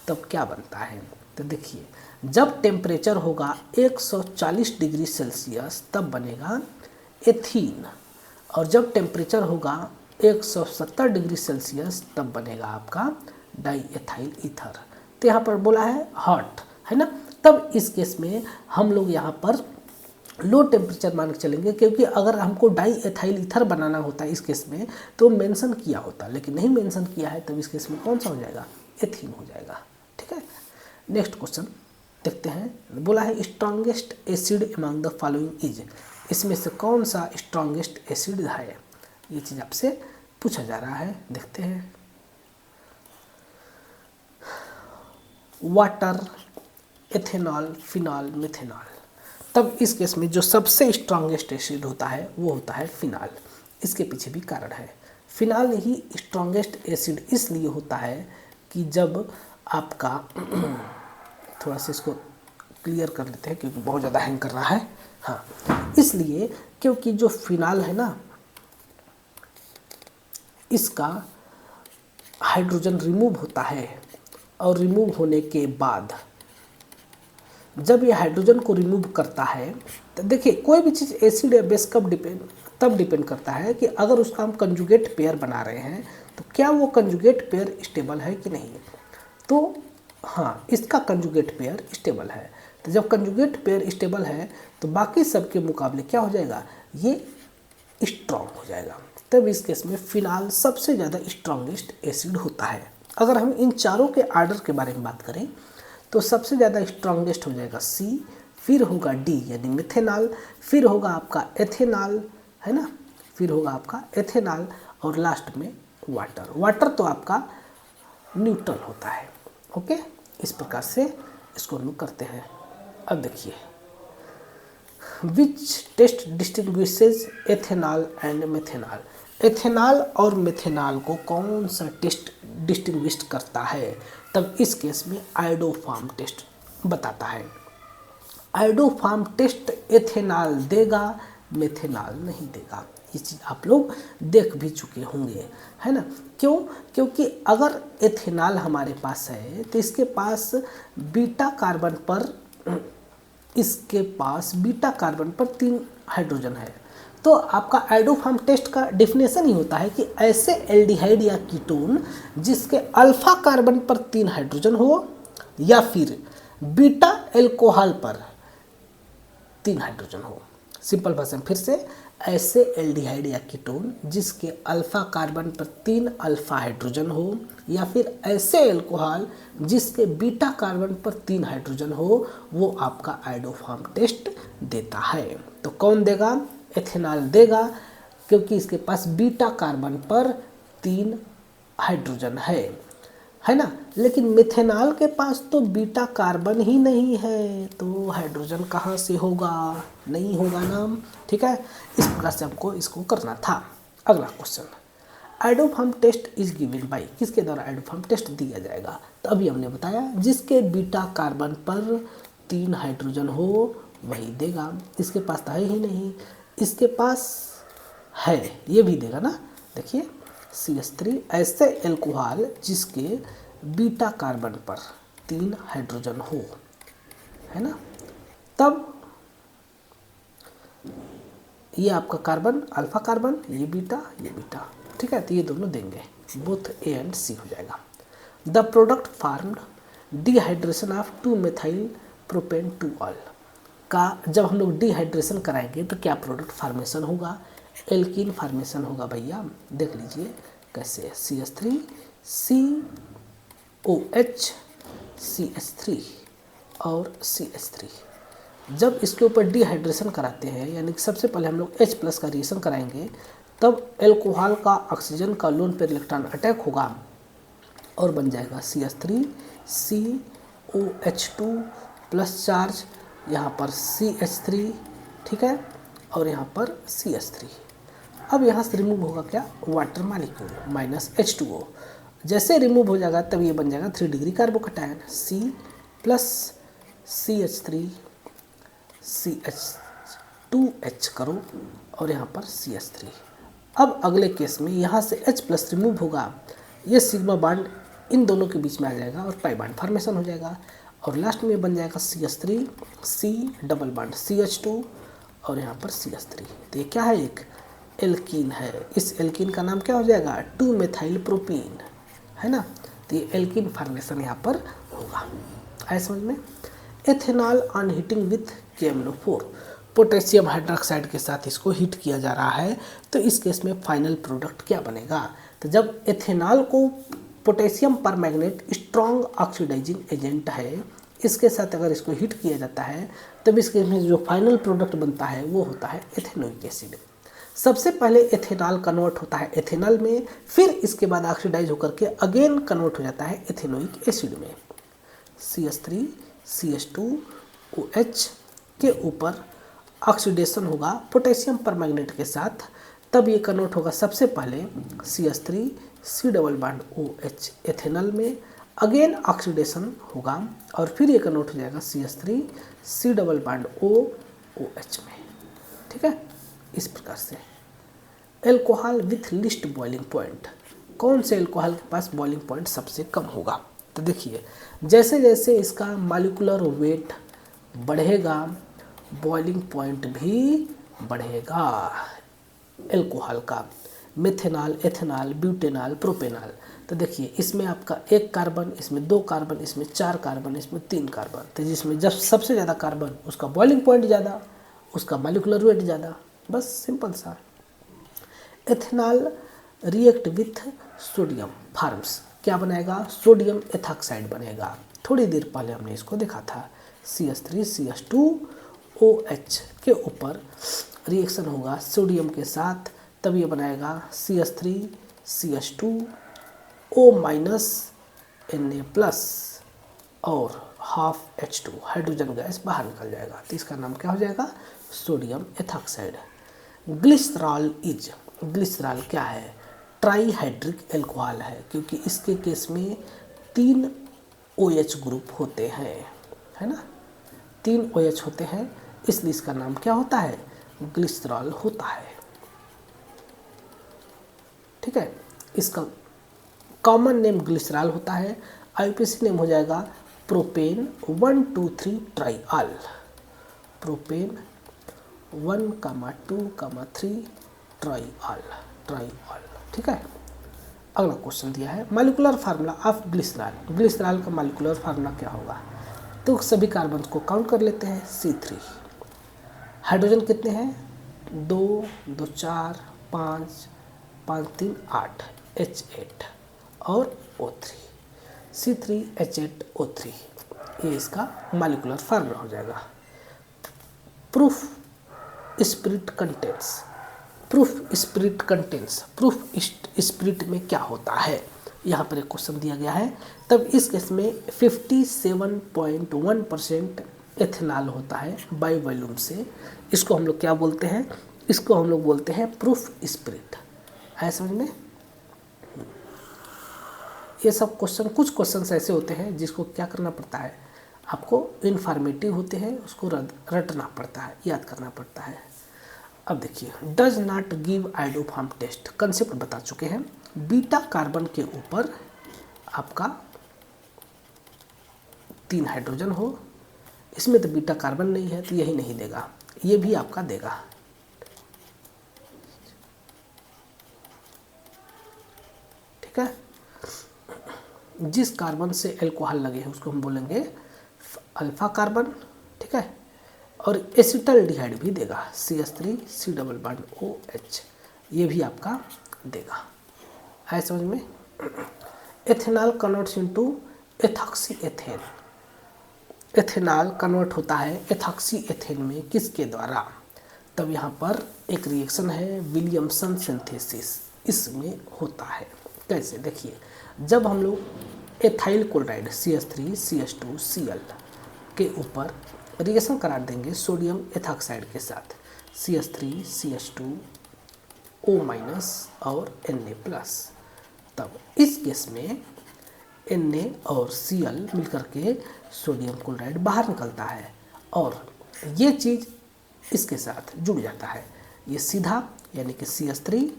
तब क्या बनता है, तो देखिए जब टेम्परेचर होगा 140 डिग्री सेल्सियस तब बनेगा एथीन, और जब टेम्परेचर होगा 170 डिग्री सेल्सियस तब बनेगा आपका डाईएथाइल ईथर। तो यहाँ पर बोला है हॉट, है ना। तब इस केस में हम लोग यहाँ पर लो टेम्परेचर मान के चलेंगे, क्योंकि अगर हमको डाईएथाइल ईथर बनाना होता है इस केस में तो मेंशन किया होता, लेकिन नहीं मेंशन किया है, तब इस केस में कौन सा हो जाएगा, एथीन हो जाएगा। ठीक है, नेक्स्ट क्वेश्चन देखते हैं। बोला है strongest acid among the following is, इसमें से कौन सा स्ट्रॉन्गेस्ट एसिड है, ये चीज़ आपसे पूछा जा रहा है। देखते हैं, वाटर, एथेनॉल, फिनॉल, मिथेनॉल। तब इस केस में जो सबसे स्ट्रॉन्गेस्ट एसिड होता है वो होता है फिनाल। इसके पीछे भी कारण है। फिनाल ही स्ट्रॉन्गेस्ट एसिड इसलिए होता है कि जब आपका थोड़ा सा इसको क्लियर कर लेते हैं क्योंकि बहुत ज़्यादा हैंग कर रहा है। हाँ, इसलिए क्योंकि जो फिनाल है ना, इसका हाइड्रोजन रिमूव होता है, और रिमूव होने के बाद जब ये हाइड्रोजन को रिमूव करता है, तो देखिए कोई भी चीज़ एसिड या बेस कब तब डिपेंड करता है कि अगर उसका हम कंजुगेट पेयर बना रहे हैं तो क्या वो कंजुगेट पेयर स्टेबल है कि नहीं। तो हाँ, इसका कंजुगेट पेयर स्टेबल है। तो जब कंजुगेट पेयर स्टेबल है तो बाकी सब के मुकाबले क्या हो जाएगा, ये स्ट्रॉन्ग हो जाएगा। तब इस केस में फिनाल सबसे ज़्यादा स्ट्रॉन्गेस्ट एसिड होता है। अगर हम इन चारों के आर्डर के बारे में बात करें तो सबसे ज़्यादा स्ट्रॉन्गेस्ट हो जाएगा सी, फिर होगा डी यानी मिथेनॉल, फिर होगा आपका एथेनॉल, है ना, फिर होगा आपका एथेनॉल, और लास्ट में वाटर। वाटर तो आपका न्यूट्रल होता है। ओके, इस प्रकार से इसको हम लोग करते हैं। अब देखिए, which test distinguishes ethanol and methanol. Ethanol और मिथेनॉल को कौन सा टेस्ट डिस्टिंग्विश करता है, तब इस केस में आयोडोफॉर्म टेस्ट बताता है। आयोडोफॉर्म टेस्ट एथेनॉल देगा, मिथेनॉल नहीं देगा। ये चीज़ आप लोग देख भी चुके होंगे, है ना। क्यों, क्योंकि अगर एथेनॉल हमारे पास है तो इसके पास बीटा कार्बन पर 3 हाइड्रोजन है। तो आपका आयोडोफॉर्म टेस्ट का डेफिनेशन ही होता है कि ऐसे एल्डिहाइड या कीटोन जिसके अल्फा कार्बन पर 3 हाइड्रोजन हो, या फिर बीटा एल्कोहल पर 3 हाइड्रोजन हो। सिंपल भाषा में फिर से, ऐसे एल्डिहाइड या कीटोन जिसके अल्फा कार्बन पर 3 अल्फा हाइड्रोजन हो, या फिर ऐसे एल्कोहल जिसके बीटा कार्बन पर 3 हाइड्रोजन हो, वो आपका आयोडोफॉर्म टेस्ट देता है। तो कौन देगा, एथेनॉल देगा, क्योंकि इसके पास बीटा कार्बन पर 3 हाइड्रोजन है ना। लेकिन मिथेनॉल के पास तो बीटा कार्बन ही नहीं है, तो हाइड्रोजन कहाँ से होगा, नहीं होगा ना। ठीक है, इस प्रकार से हमको इसको करना था। अगला question, iodoform test is given by, किसके द्वारा आयोडोफॉर्म टेस्ट दिया जाएगा। तो अभी हमने बताया जिसके बीटा कार्बन पर 3 हाइड्रोजन हो वही देगा। इसके पास तो है ही नहीं, इसके पास है, ये भी देगा ना। देखिए CH3, ऐसे एल्कोहल जिसके बीटा कार्बन पर 3 हाइड्रोजन हो, है ना। तब ये आपका कार्बन, अल्फा कार्बन, ये बीटा, ये बीटा। ठीक है, तो ये दोनों देंगे, बोथ A एंड C हो जाएगा। The product formed dehydration of 2-मेथाइल प्रोपेन 2-ऑल का जब हम लोग डिहाइड्रेशन कराएंगे तो क्या प्रोडक्ट फार्मेशन होगा, एल्कीन फार्मेशन होगा। भैया देख लीजिए कैसे, CH3 COH CH3 और CH3। जब इसके ऊपर डिहाइड्रेशन कराते हैं, यानी कि सबसे पहले हम लोग H+ का रिएक्शन कराएंगे, तब एल्कोहल का ऑक्सीजन का लोन पेयर इलेक्ट्रॉन अटैक होगा और बन जाएगा CH3 COH2 प्लस चार्ज, यहाँ पर CH3, ठीक है, और यहाँ पर CH3। अब यहाँ से रिमूव होगा क्या, वाटर मालिक्यूल -H2O। जैसे रिमूव हो जाएगा तब ये बन जाएगा 3 degree carbocation, C plus CH3 CH2H करो और यहाँ पर CH3। अब अगले केस में यहाँ से H+ रिमूव होगा, ये सिग्मा बॉन्ड इन दोनों के बीच में आ जाएगा और पाई बॉन्ड फॉर्मेशन हो जाएगा, और लास्ट में बन जाएगा CH3 C double bond CH2 और यहाँ पर CH3। तो ये क्या है, एक एल्कीन है, इस एल्कीन का नाम क्या हो जाएगा, 2 मेथाइल प्रोपीन, है ना। तो ये एल्कीन फॉर्मेशन यहाँ पर होगा, आए समझ में। Ethanol on heating with KMnO4, potassium hydroxide के साथ इसको हीट किया जा रहा है, तो इस केस में फाइनल प्रोडक्ट क्या बनेगा। तो जब एथेनॉल को, potassium permanganate strong oxidising agent है, इसके साथ अगर इसको हीट किया जाता है तब इसके में जो फाइनल प्रोडक्ट बनता है वो होता है एथेनोइक एसिड। सबसे पहले एथेनॉल कन्वर्ट होता है एथेनॉल में, फिर इसके बाद ऑक्सीडाइज होकर के अगेन कन्वर्ट हो जाता है एथेनोइक एसिड में। CH3 CH2OH के ऊपर ऑक्सीडेशन होगा पोटेशियम परमैंगनेट के साथ, तब ये कन्वर्ट होगा सबसे पहले CH3 C double bond OH ethanol में, अगेन ऑक्सीडेशन होगा और फिर ये कन्वर्ट हो जाएगा CH3 C double bond OH में, ठीक है। इस प्रकार से alcohol with list boiling point, कौन से एल्कोहल के पास बॉइलिंग पॉइंट सबसे कम होगा। तो देखिए जैसे जैसे इसका मॉलिक्यूलर वेट बढ़ेगा बॉइलिंग पॉइंट भी बढ़ेगा एल्कोहल का, मेथेनॉल, एथेनॉल, ब्यूटेनॉल, प्रोपेनॉल। तो देखिए इसमें आपका 1 कार्बन, इसमें 2 कार्बन, इसमें 4 कार्बन, इसमें 3 कार्बन, तो जिसमें जब सबसे ज़्यादा कार्बन उसका बॉइलिंग पॉइंट ज़्यादा, उसका मॉलिक्यूलर वेट ज़्यादा, बस सिंपल सा। Ethanol react with sodium forms, क्या बनाएगा, सोडियम एथॉक्साइड बनेगा। थोड़ी देर पहले हमने इसको देखा था, CH3 CH2OH के ऊपर रिएक्शन होगा सोडियम के साथ, तब ये बनाएगा CH3 CH2O माइनस Na+ और हाफ H2 हाइड्रोजन गैस बाहर निकल जाएगा, तो इसका नाम क्या हो जाएगा, sodium ethoxide. Glycerol is, glycerol क्या है, ट्राईहाइड्रिक एल्कोहल है, क्योंकि इसके केस में 3 OH ग्रुप होते हैं, है ना, 3 OH होते हैं, इसलिए इसका नाम क्या होता है, ग्लिसरॉल होता है, ठीक है। इसका कॉमन नेम ग्लिसरॉल होता है, IUPAC नेम हो जाएगा प्रोपेन 1,2,3 ट्राइऑल, प्रोपेन 1,2,3 ट्राइऑल, ठीक है। अगला क्वेश्चन दिया है molecular formula of glycerol, glycerol का मॉलिक्यूलर फार्मूला क्या होगा। तो सभी कार्बन को काउंट कर लेते हैं, C3, हाइड्रोजन कितने हैं, 2 2 4 5 5 3 8 H8 और O3, C3H8O3, ये इसका मॉलिक्यूलर फार्मूला हो जाएगा। Proof spirit contents, proof spirit contents, proof spirit में क्या होता है, यहाँ पर एक क्वेश्चन दिया गया है। तब इस केस में 57.1% एथेनॉल होता है बाई वॉल्यूम से, इसको हम लोग क्या बोलते हैं, इसको हम लोग बोलते हैं प्रूफ स्पिरिट, है समझ में। ये सब क्वेश्चन, कुछ क्वेश्चंस ऐसे होते हैं जिसको क्या करना पड़ता है, आपको इन्फॉर्मेटिव होते हैं, उसको रटना पड़ता है, याद करना पड़ता है। अब देखिए does not give iodoform test, concept बता चुके हैं। बीटा कार्बन के ऊपर आपका 3 हाइड्रोजन हो, इसमें तो बीटा कार्बन नहीं है तो यही नहीं देगा, ये भी आपका देगा, ठीक है। जिस कार्बन से एल्कोहल लगे हैं उसको हम बोलेंगे अल्फा कार्बन, ठीक है। और एसिटल्डिहाइड भी देगा, CH3 C double bond OH, ये भी आपका देगा, है समझ में। Ethanol converts into ethoxy ethane, ethanol convert होता है एथॉक्सी एथेन में किसके द्वारा, तब यहाँ पर एक रिएक्शन है विलियमसन सिंथेसिस, इसमें होता है। कैसे, देखिए जब हम लोग ethyl chloride CH3 CH2 Cl के ऊपर रिएक्शन करा देंगे सोडियम एथॉक्साइड के साथ, CH3 CH2O माइनस और Na+, तब इस केस में Na और Cl मिलकर के सोडियम क्लोराइड बाहर निकलता है और ये चीज़ इसके साथ जुड़ जाता है, ये सीधा यानी कि CH3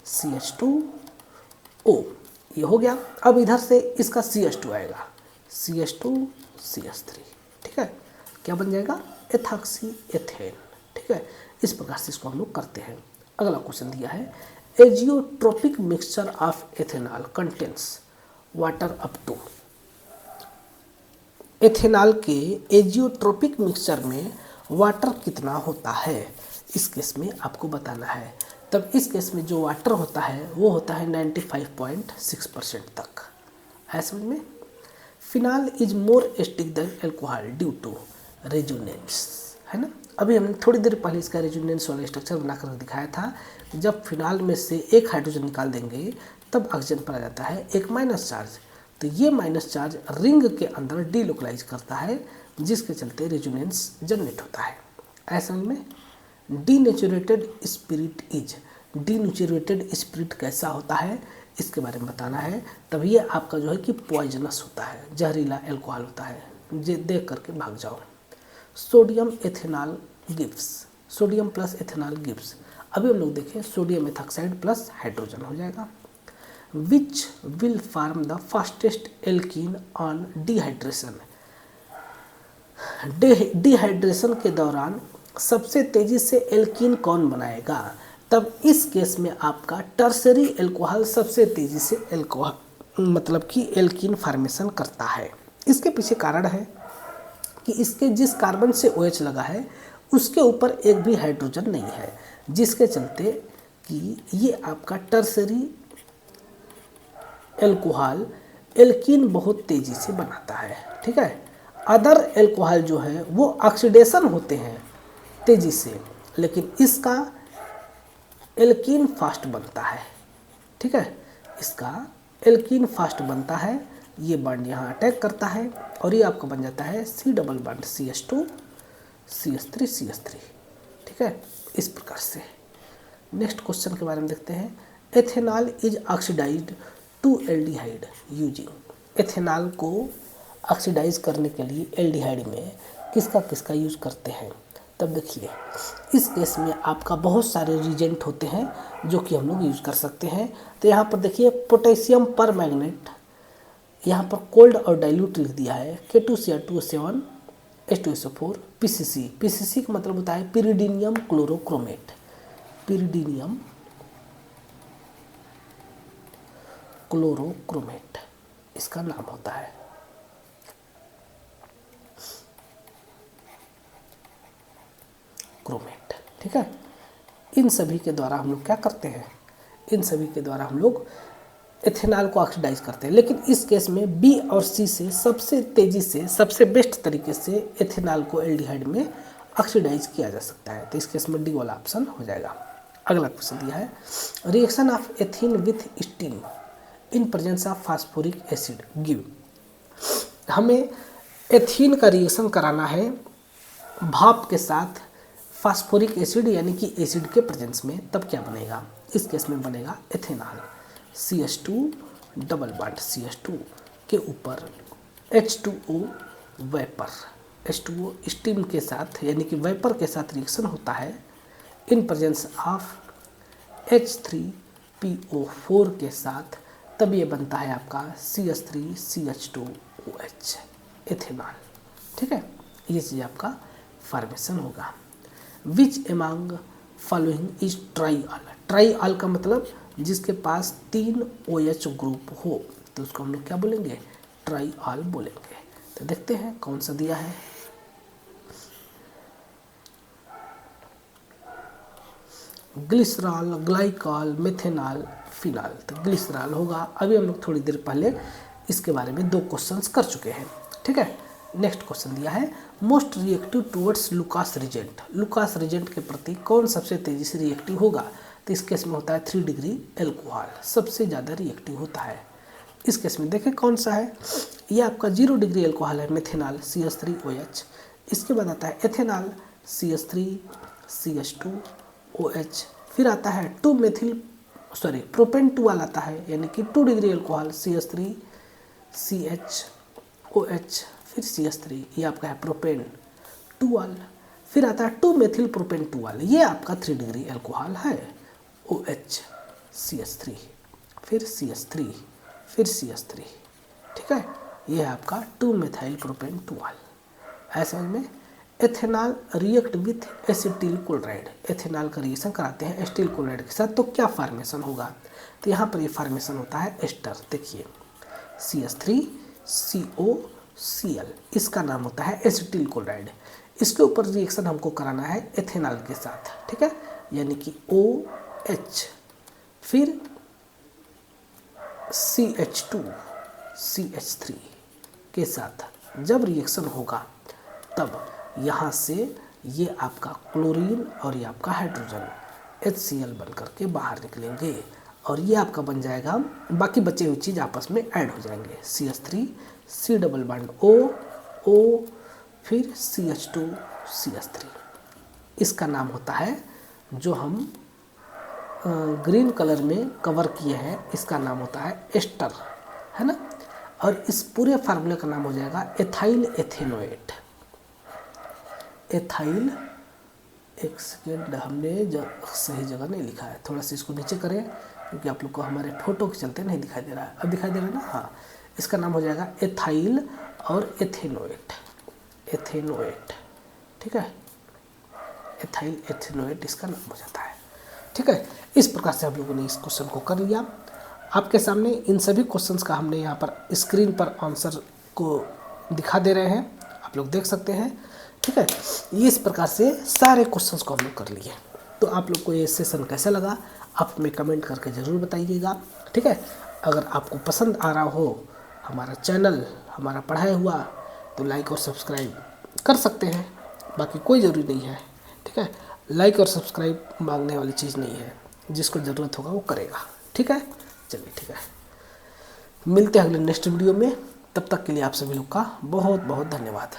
CH2O ये हो गया। अब इधर से इसका CH2 आएगा, CH2 CH3, ठीक है, क्या बन जाएगा, एथॉक्सी एथेन, ठीक है। इस प्रकार से इसको हम लोग करते हैं। अगला क्वेश्चन दिया है azeotropic mixture of ethanol contains water up to. Ethanol के एजियोट्रोपिक मिक्सचर में वाटर कितना होता है, इस केस में आपको बताना है। तब इस केस में जो वाटर होता है वो होता है 95.6% तक। है समझ में। Phenol is more acidic than alcohol due to resonance, है ना। अभी हमने थोड़ी देर पहले इसका रेजोनेंस वाला स्ट्रक्चर बनाकर दिखाया था। जब फिनाल में से एक हाइड्रोजन निकाल देंगे तब ऑक्सीजन पर आ जाता है एक माइनस चार्ज, तो ये माइनस चार्ज रिंग के अंदर डीलोकलाइज करता है, जिसके चलते रेजोनेंस जनरेट होता है। ऐसा में डीनेचुरेटेड स्पिरिट इज, डीनेचुरेटेड स्पिरिट कैसा होता है इसके बारे में बताना है। तब ये आपका जो है कि पॉइजनस होता है, जहरीला एल्कोहल होता है, जे देख करके भाग जाओ। Sodium ethanol gives, sodium plus ethanol gives, अभी हम लोग देखें सोडियम एथॉक्साइड प्लस हाइड्रोजन हो जाएगा। Which will form the fastest alkene on dehydration, dehydration के दौरान सबसे तेजी से एल्कीन कौन बनाएगा। तब इस केस में आपका टर्सरी एल्कोहल सबसे तेजी से एल्कोहल मतलब कि एल्कीन फॉर्मेशन करता है। इसके पीछे कारण है कि इसके जिस कार्बन से OH लगा है उसके ऊपर एक भी हाइड्रोजन नहीं है, जिसके चलते कि ये आपका टर्सरी एल्कोहल एल्कीन बहुत तेजी से बनाता है। ठीक है। अदर एल्कोहल जो है वो ऑक्सीडेशन होते हैं तेजी से, लेकिन इसका एल्कीन फास्ट बनता है। ठीक है, इसका एल्कीन फास्ट बनता है, ये बॉन्ड यहाँ अटैक करता है और ये आपका बन जाता है C double bond CH2 CH3 CH3। ठीक है, इस प्रकार से। नेक्स्ट क्वेश्चन के बारे में देखते हैं। Ethanol is oxidised to aldehyde using, ethanol को ऑक्सीडाइज करने के लिए एल्डिहाइड में किसका किसका यूज करते हैं। तब देखिए इस केस में आपका बहुत सारे रिजेंट होते हैं जो कि हम लोग यूज कर सकते हैं। तो यहाँ पर देखिए पोटेशियम पर मैग्नेट, यहाँ पर कोल्ड और डाइल्यूट लिख दिया है K2Cr2O7 H2SO4 PCC, PCC का मतलब होता है पिरिडीनियम क्लोरोक्रोमेट, पिरिडीनियम क्लोरोक्रोमेट इसका नाम होता है। क्रोमेट। ठीक है, इन सभी के द्वारा हम लोग क्या करते हैं, इन सभी के द्वारा हम लोग एथेनॉल को ऑक्सीडाइज करते हैं। लेकिन इस केस में B और C से सबसे तेजी से सबसे बेस्ट तरीके से एथेनॉल को एल्डिहाइड में ऑक्सीडाइज किया जा सकता है। तो इस केस में D वाला ऑप्शन हो जाएगा। अगला क्वेश्चन दिया है reaction of ethene with steam in presence of phosphoric acid give. हमें एथीन का रिएक्शन कराना है भाप के साथ फास्फोरिक एसिड यानी कि एसिड के प्रेजेंस में, तब क्या बनेगा। इस केस में बनेगा ethanol CH2 double bond CH2 के ऊपर H2O वेपर, H2O स्टीम के साथ यानी कि वेपर के साथ रिएक्शन होता है इन प्रेजेंस ऑफ H3PO4 के साथ, तब ये बनता है आपका CH3CH2OH एथेनॉल। ठीक है, ये चीज़ आपका फॉर्मेशन होगा। विच एमंग फॉलोइंग इज ट्राईऑल, ट्राईऑल का मतलब जिसके पास 3 OH ग्रुप हो, तो उसको हम लोग क्या बोलेंगे, ट्राईऑल बोलेंगे। तो देखते हैं कौन सा दिया है। ग्लिसरॉल, ग्लाइकॉल, मेथेनॉल, फिनॉल, तो ग्लिसरॉल होगा। अभी हम लोग थोड़ी देर पहले इसके बारे में 2 क्वेश्चंस कर चुके हैं। ठीक है, नेक्स्ट क्वेश्चन दिया है most reactive towards Lucas reagent, Lucas reagent के प्रति कौन सबसे तेजी से रिएक्टिव होगा। तो इस केस में होता है 3 डिग्री एल्कोहल, सबसे ज़्यादा रिएक्टिव होता है। इस केस में देखें कौन सा है, ये आपका 0 डिग्री एल्कोहल है मेथेनॉल CH3OH। इसके बाद आता है एथेनॉल CH3CH2OH, फिर आता है प्रोपेन 2 वाला आता है यानी कि 2 डिग्री एल्कोहल CH3CHOH, फिर CH3, ये आपका है प्रोपेन 2 वाल, फिर आता है 2 मेथिल प्रोपेन 2 वाल, ये आपका 3 डिग्री एल्कोहल है OH CH3, फिर CH3, फिर CH3। ठीक है, ये है आपका 2 मेथाइल प्रोपेन 2 वाल। ऐसे में ethanol react with acetyl chloride, ethanol का रिएक्शन कराते हैं एसिटिल क्लोराइड के साथ, तो क्या फॉर्मेशन होगा? तो यहाँ पर ये फॉर्मेशन होता है एस्टर। देखिए CH3COCl, इसका नाम होता है एसिटिल क्लोराइड। इसके ऊपर रिएक्शन हमको कराना है एथेनॉल के साथ, ठीक है, यानी कि OH फिर CH2CH3 के साथ जब रिएक्शन होगा तब यहाँ से ये आपका क्लोरीन और ये आपका हाइड्रोजन HCl बन करके बाहर निकलेंगे और ये आपका बन जाएगा, बाकी बचे हुई चीज़ आपस में ऐड हो जाएंगे। CH3 C double bond O फिर CH2CH3, इसका नाम होता है, जो हम ग्रीन कलर में कवर किए हैं, इसका नाम होता है एस्टर, है ना। और इस पूरे फार्मूले का नाम हो जाएगा एथाइल एथेनोएट। एथाइल, एक सेकेंड, हमने सही जगह नहीं लिखा है, थोड़ा सा इसको नीचे करें क्योंकि आप लोग को हमारे फोटो के चलते नहीं दिखाई दे रहा है। अब दिखाई दे रहा है ना? हाँ, इसका नाम हो जाएगा एथाइल और एथेनोएट, एथेनोएट, ठीक है, एथाइल एथेनोएट इसका नाम हो जाता है, ठीक है। इस प्रकार से हम लोगों ने इस क्वेश्चन को कर लिया। आपके सामने इन सभी क्वेश्चंस का हमने यहाँ पर स्क्रीन पर आंसर को दिखा दे रहे हैं, आप लोग देख सकते हैं, ठीक है। ये इस प्रकार से सारे क्वेश्चंस को हम लोग कर लिए। तो आप लोग को ये सेशन कैसा लगा आप हमें कमेंट करके ज़रूर बताइएगा, ठीक है। अगर आपको पसंद आ रहा हो हमारा चैनल, हमारा पढ़ाया हुआ, तो लाइक और सब्सक्राइब कर सकते हैं, बाकी कोई ज़रूरी नहीं है, ठीक है। लाइक और सब्सक्राइब मांगने वाली चीज़ नहीं है, जिसको ज़रूरत होगा वो करेगा, ठीक है। चलिए ठीक है, मिलते हैं अगले नेक्स्ट वीडियो में, तब तक के लिए आप सभी लोग का बहुत बहुत धन्यवाद।